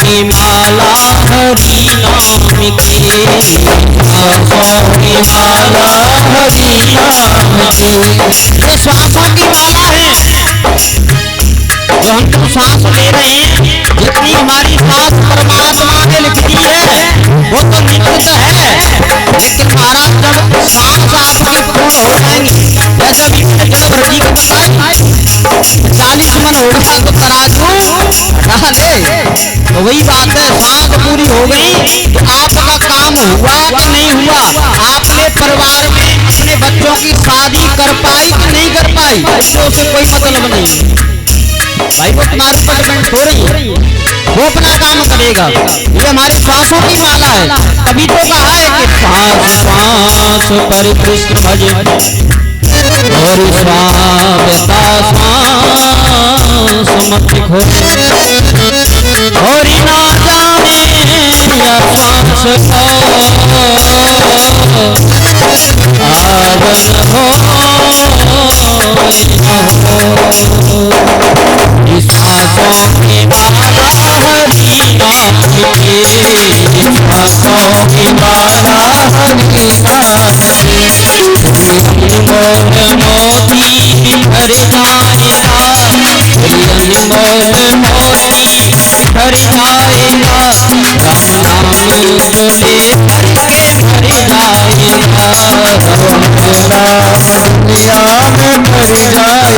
की माला हरि नाम की, सांसों की माला हरि नाम की। ये सांसों की माला है जो हम तो सांस ले रहे हैं। जितनी हमारी सांस परमात्मा ने लिख दी है वो तो निश्चित है, लेकिन महाराज जब सांस आपकी पूर्ण हो जाएंगी, जैसे अभी जल जी को बताई 40 मन होगा तो तराजू हटा ले, तो वही बात है। सांस पूरी हो गई तो आपका काम हुआ कि नहीं हुआ, आपने परिवार में अपने बच्चों की शादी कर पाई कि नहीं कर पाई, इससे उसे कोई मतलब नहीं भाई, वो तुम्हारे ऊपर डिपेंड हो रही है, वो अपना काम करेगा। ये हमारी सांसों की माला है। तभी तो कहा है कि सांस सांस पर कृष्ण भजे और स्वामिता सांस मत खोए, और ना जाने या सांस को आवन हो सांसों की माला हरि नाम की, सांसों की माला हरि नाम की। अनमोल मोती बिखर जाएगा, अनमोल मोती बिखर जाएगा, राम नाम को लेकर के भर जाएगा, दुनिया में भर जाएगा।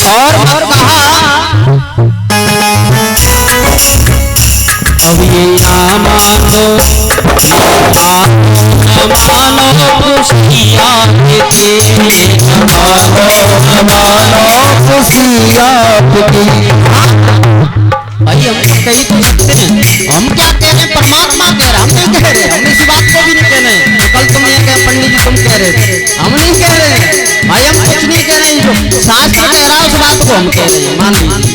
और कहा अब ये ना मानो मानो खुशिया के, मानो खुशिया की। भाई हम कही तो सकते हैं, हम क्या कह रहे हैं, परमात्मा कह रहे, हम नहीं कह रहे, हम इसी बात को भी नहीं कह रहे हैं। कल तुम ये कह पंडित जी तुम कह रहे थे, हम नहीं कह रहे हैं भाई, हम कुछ नहीं कह रहे हैं, जो शास्त्र कह रहा है उस बात को हम कह रहे हैं, मान लीजिए।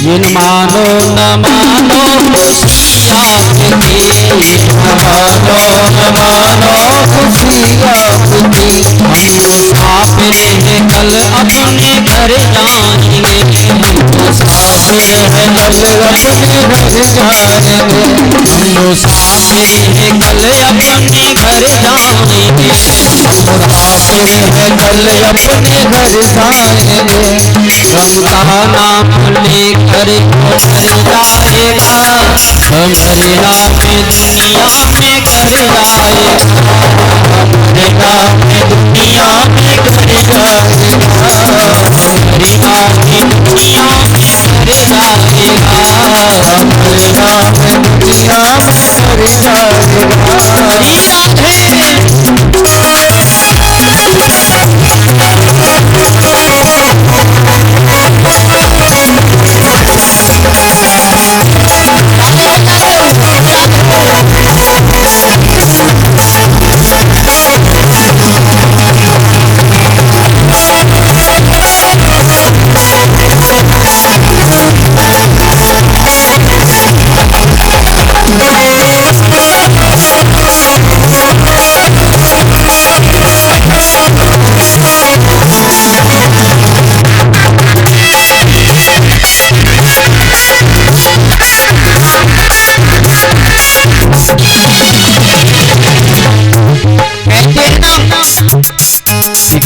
ये न मानो न मानो खुशिया की, न मानो खुशिया की। हम मुसाफिर कल अपने घर जाएंगे, मुसाफिर है कल अपने घर जाएंगे, हम मुसाफिर कल अपने घर जाएंगे, मुसाफिर है कल अपने घर जाएंगे। गंगा नाम लेकर घर जाएगा, हमारे नाम दुनिया में घर जाएगा, हमारे नाम दुनिया में घर जाएगा, हमारे नाम दुनिया में घर जाएगा, हमारे नाम दुनिया में घर जाएगा।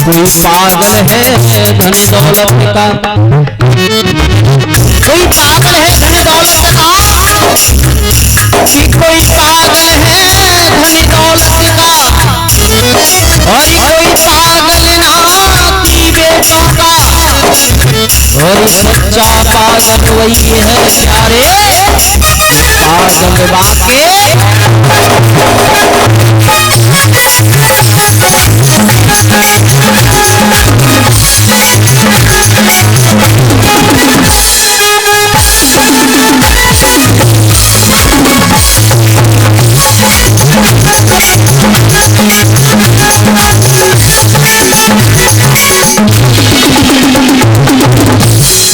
कोई पागल है धन दौलत का, कोई पागल है धन दौलत का, कि कोई पागल है धन दौलत का, और कोई पागल नाती बेटों का, और सच्चा पागल वही है प्यारे पागल बाके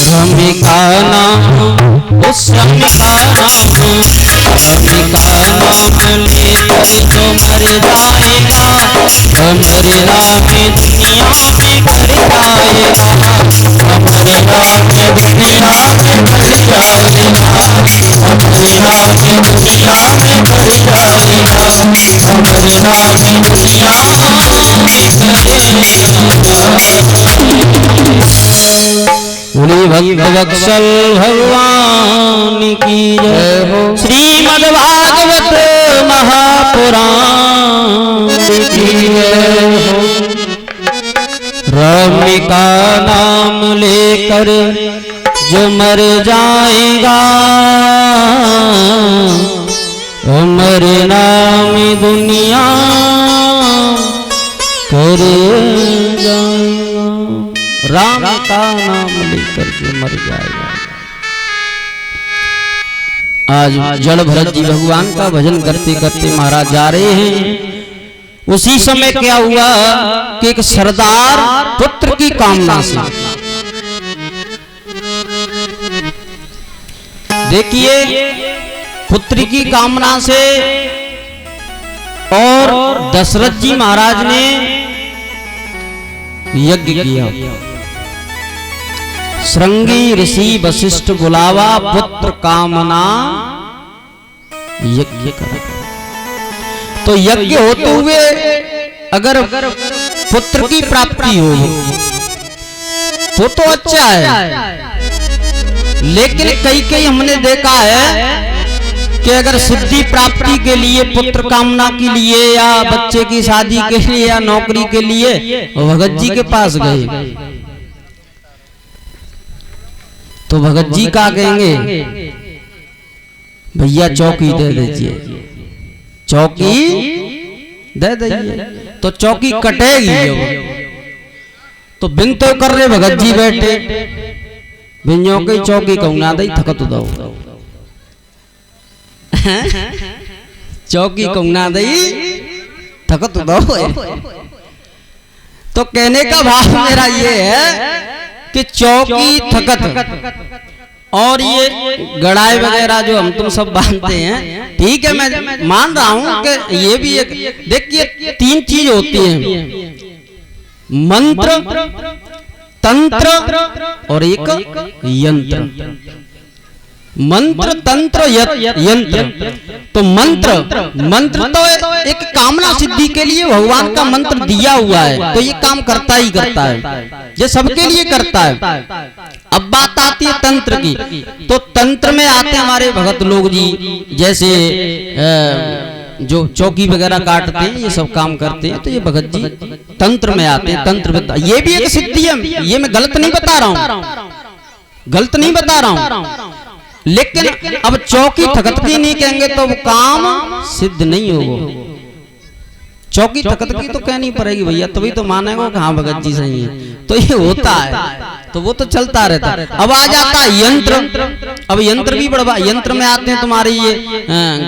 रमिका नाम उस रमिका नाम लेकर जो मर जाएगा हमारे नाम दुनिया में कर जाएगा हमारे नाम दुनिया में कर जाएगा हमारे नाम दुनिया में कर जाएगा हमारे नाम दुनिया में करेगा। भक्त वत्सल भगवान की जय हो। श्रीमद् भागवत महापुराण की जय हो। रमिका नाम लेकर जो मर जाएगा हमारे नाम दुनिया कर जाएगा। राम का नाम लेकर के मर जाएगा। आज जड़ भरत जी भगवान का भजन करते करते महाराज जा रहे हैं। उसी समय क्या हुआ कि एक सरदार पुत्र की कामना से, देखिए पुत्र की कामना से, और दशरथ जी महाराज ने यज्ञ किया। श्रृंगी ऋषि वशिष्ठ बुलावा पुत्र कामना यज्ञ कर। तो यज्ञ होते हुए अगर पुत्र की प्राप्ति हो तो अच्छा है, लेकिन कई हमने देखा है कि अगर सिद्धि प्राप्ति के लिए, पुत्र कामना के लिए, या बच्चे की शादी के लिए, या नौकरी के लिए भगत जी के पास गए तो भगत जी क्या कहेंगे, भैया चौकी दे दीजिए, चौकी दे दीजिए, तो चौकी कटेगी। तो बिन तो कर रहे भगत जी बैठे, बिन्यों की चौकी कहूं ना दई थकत दो, चौकी कहूं ना दई थकत दो। तो कहने का भाव मेरा ये है कि चौकी थकत और ये गड़ाई वगैरह जो हम तुम सब बांधते हैं, ठीक है, मैं मान रहा हूं कि ये भी एक, देखिए 3 चीज होती हैं, मंत्र, तंत्र और एक यंत्र। मंत्र, तंत्र, यंत्र। तो मंत्र तो एक कामना सिद्धि के लिए भगवान का मंत्र दिया हुआ है, तो ये काम करता ही करता है, ये सबके लिए करता है। अब बात आती है तंत्र की, तो तंत्र में आते हैं हमारे भगत लोग जी, जैसे जो चौकी वगैरह काटते हैं, ये सब काम करते हैं, तो ये भगत जी तंत्र में आते हैं। तंत्र ये भी एक सिद्धि है, ये मैं गलत नहीं बता रहा हूं, गलत नहीं बता रहा हूं, लेकिन अब चौकी थकत की नहीं कहेंगे तो वो काम सिद्ध नहीं होगा। चौकी थकत की तो कहनी पड़ेगी भैया, तभी तो मानेगा कि हाँ भगत जी सही है। तो ये होता है, तो वो तो चलता रहता है। अब आ जाता है यंत्र। अब यंत्र भी बड़ा, यंत्र में आते हैं तुम्हारे ये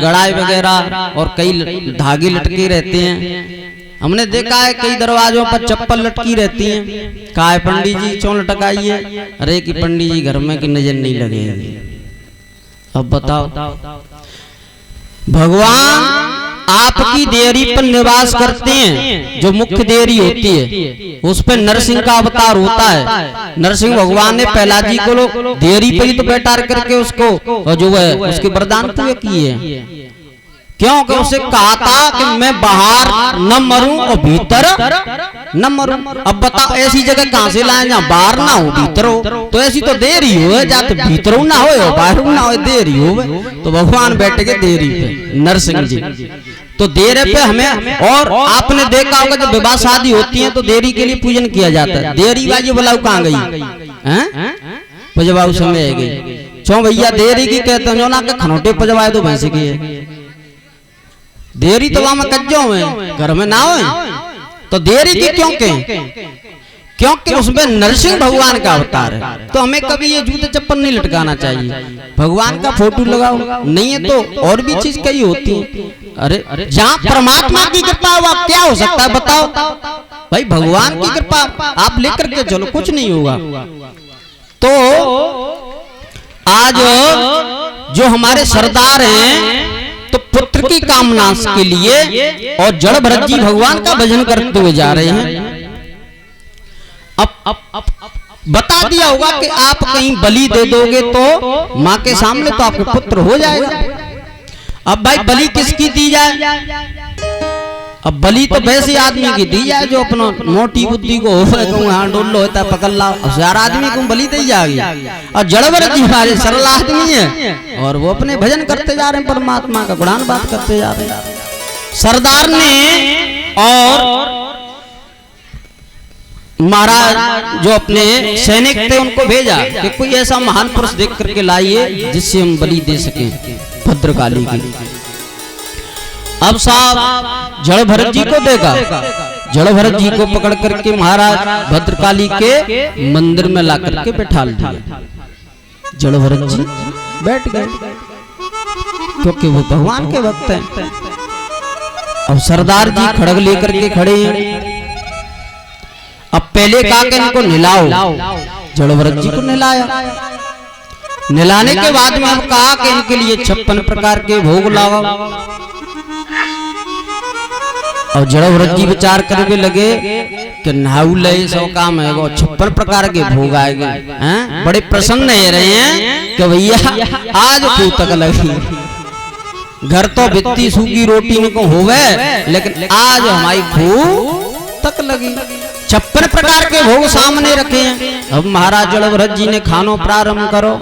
गड़ाई वगैरह और कई धागे लटके रहते हैं। हमने देखा है कई दरवाजों पर चप्पल लटकी रहती हैं। कहा है पंडित जी क्यों लटकाइए? अरे कि पंडित जी घर में की नजर नहीं लगेगी। अब बताओ, भगवान आपकी देहरी पर निवास करते हैं, जो मुख्य देहरी होती है उस पर नरसिंह का अवतार होता है। नरसिंह भगवान ने प्रहलाद जी को देहरी पर ही तो बैठा करके उसको जो है उसके वरदान पूरे किए हैं। क्योंकि उसे कहा था कि मैं बाहर न मरूं और भीतर न मरूं। अब बताओ ऐसी जगह कहां से लाए जहां बाहर ना हो भीतर हो, तो ऐसी तो देर ही हो, जाते भीतर ना हो बाहर ना हो, देर ही हो। तो भगवान बैठ के देरी पे नरसिंह जी, तो देर पे हमें। और आपने देखा होगा जब विवाह शादी होती है तो देरी के लिए पूजन किया जाता है। देरी बाजी बुलाओ कहां गई है? पजवाऊ समय है गई चो भैया देरी की कहते हो ना के खनोटे पजवाए दो भैंसे की है देरी तो वहां में कज्जो में घर में ना हो तो देरी की क्यों के क्योंकि उसमें नरसिंह भगवान का अवतार है तो हमें कभी ये जूते चप्पल नहीं लटकाना चाहिए भगवान का फोटो लगाओ नहीं है तो और भी चीज कई होती है अरे जहाँ परमात्मा की कृपा हुआ क्या हो सकता है बताओ भाई भगवान की कृपा आप लेकर के चलो कुछ नहीं होगा तो आज जो हमारे सरदार हैं तो पुत्र की कामना के लिए और जड़ भरत जी भगवान का भजन करते हुए जा रहे हैं अब बता दिया होगा कि आप कहीं बलि दे दोगे तो माँ के सामने तो आपके पुत्र हो जाएगा अब भाई बलि किसकी दी जाए अब बलि तो वैसे आदमी की दी जाए जो अपना मोटी बुद्धि को हो हाँ डोलो होता है पकड़ ला होशियार आदमी को बलि दी जाएगी और जड़वर जी हमारे सरल आदमी है और वो अपने भजन करते जा रहे हैं परमात्मा का गुणान बात करते जा रहे हैं सरदार ने और महाराज जो अपने सैनिक थे उनको भेजा कि कोई ऐसा महान पुरुष देख करके लाइए जिससे हम बलि दे सकें भद्रकाली की अब साहब जड़ भरत जी को देखा जड़ भरत जी को पकड़ करके महाराज भद्रकाली के मंदिर में ला करके बैठा दिया जड़ भरत जी बैठ गए क्योंकि वो भगवान के भक्त हैं अब सरदार जी खड़ग लेकर के खड़े हैं अब पहले कहा कि इनको निलाओ जड़ भरत जी को निलाया निलाने के बाद में अब कहा कि इनके लिए 56 प्रकार के भोग लाओ और जड़ भरत जी विचार करके लगे कि नाऊ ले सौ काम है वो 56 प्रकार के भोग आएंगे हैं बड़े प्रसन्न है रहे हैं कि भैया आज फू तक लगी घर तो बित्ती सूखी रोटी में को होवे लेकिन आज हमारी फू तक लगी 56 प्रकार के भोग सामने रखे हैं अब महाराज जड़ भरत जी ने खानो प्रारंभ करो